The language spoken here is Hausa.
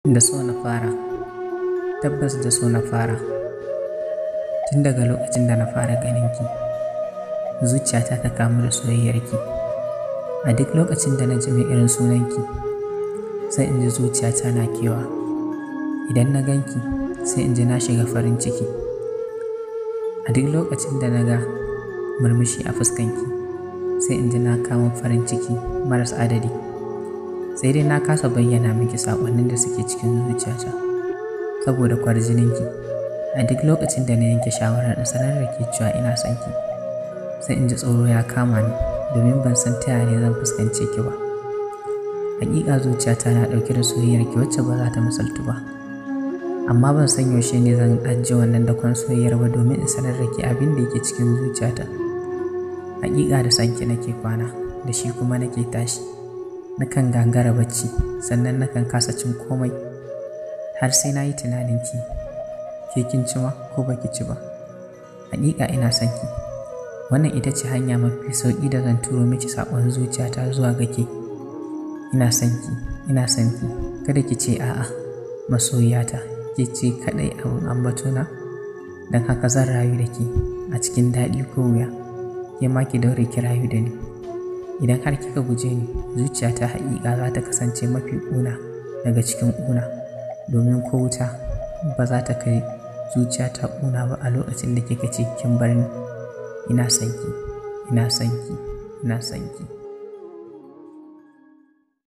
Da so na fara, tabbas da so na fara. Tun daga lokacin da na fara ganinki, zuciyata ta kamu da soyayyarki. A duk lokacin da na ji mai irin sunanki, sai in ji zuciyata na kewa. Idan na ganki, sai in ji na shiga farin ciki. A duk lokacin da na ga murmushi a fuskanki, sai in ji na kama farin ciki maras adadi. Sai dai na kasa bayyana miki saƙonnin da suke cikin zuciyata saboda kwarjininki. A duk lokacin da na yanke shawarar in sanar da ke cewa ina son ki, sai in ji tsoro ya kama ni domin ban san ta yaya zan fuskance ki ba. Hakika zuciyata na ɗauke da soyayyarki wacce ba za ta misaltu ba, amma ban san yaushe ne zan ajiye wannan dakon soyayyar ba domin in sanar da ke abin da yake cikin zuciyata. Hakika da sanki nake kwana, da shi kuma nake tashi. Nakan gangara bacci, sannan nakan kasa cin komai har sai na yi tunaninki, ke kin ci ma ko baki ci ba. Hakika ina son ki. Wannan ita ce hanya mafi sauƙi da zan turo miki saƙon zuciyata zuwa ga ke. Ina son ki, ina son ki. Kada ki ce a'a, masoyiyata, ke ce kaɗai abin ambatona. Don haka zan rayu da ke a cikin daɗi ko wuya. Ke ma ki daure ki rayu da ni. Idan har kika guje ni, zuciyata haƙiƙa za ta kasance mafi ƙuna daga cikin ƙuna, domin ko wuta ba za ta kai zuciyata ƙuna ba a lokacin da kika ce kin bar ni. Ina son ki, ina son ki, ina son ki.